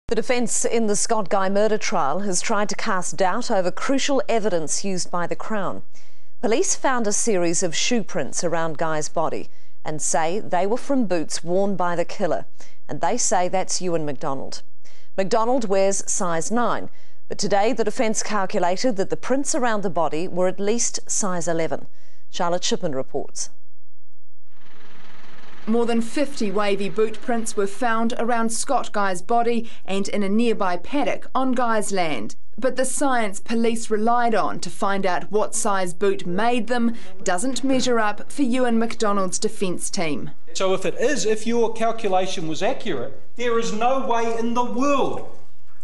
The defence in the Scott Guy murder trial has tried to cast doubt over crucial evidence used by the Crown. Police found a series of shoe prints around Guy's body and say they were from boots worn by the killer. And they say that's Ewan McDonald. McDonald wears size 9, but today the defence calculated that the prints around the body were at least size 11. Charlotte Shipman reports. More than 50 wavy boot prints were found around Scott Guy's body and in a nearby paddock on Guy's land. But the science police relied on to find out what size boot made them doesn't measure up for Ewan McDonald's defence team. So if your calculation was accurate, there is no way in the world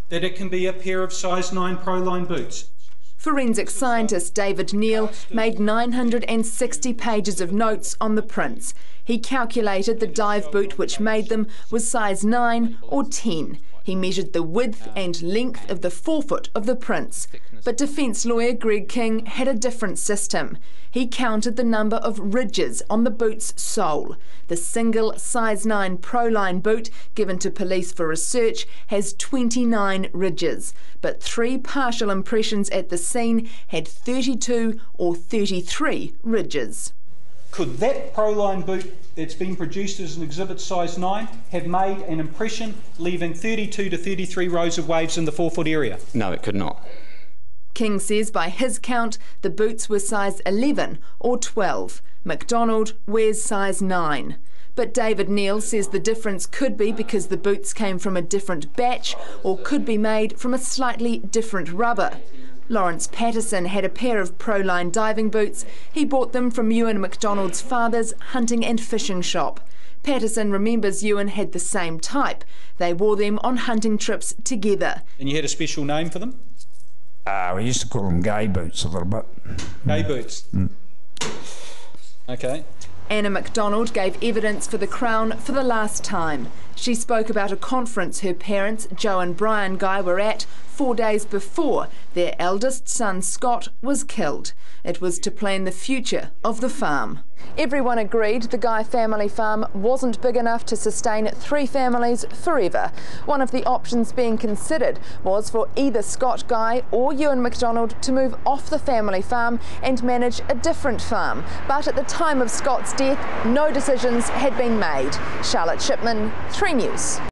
that it can be a pair of size 9 Proline boots. Forensic scientist David Neal made 960 pages of notes on the prints. He calculated the dive boot which made them was size 9 or 10. He measured the width and length of the forefoot of the prints. But defence lawyer Greg King had a different system. He counted the number of ridges on the boot's sole. The single size 9 Proline boot given to police for research has 29 ridges, but 3 partial impressions at the scene had 32 or 33 ridges. Could that Proline boot that's been produced as an exhibit size 9 have made an impression leaving 32 to 33 rows of waves in the forefoot area? No, it could not. King says by his count the boots were size 11 or 12. McDonald wears size 9. But David Neal says the difference could be because the boots came from a different batch or could be made from a slightly different rubber. Lawrence Patterson had a pair of Proline diving boots. He bought them from Ewan McDonald's father's hunting and fishing shop. Patterson remembers Ewan had the same type. They wore them on hunting trips together. And you had a special name for them? We used to call them gay boots a little bit. Gay boots? Okay. Anna McDonald gave evidence for the Crown for the last time. She spoke about a conference her parents, Joe and Brian Guy, were at 4 days before their eldest son, Scott, was killed. It was to plan the future of the farm. Everyone agreed the Guy family farm wasn't big enough to sustain 3 families forever. One of the options being considered was for either Scott Guy or Ewan McDonald to move off the family farm and manage a different farm. But at the time of Scott's death, no decisions had been made. Charlotte Shipman, 3 News.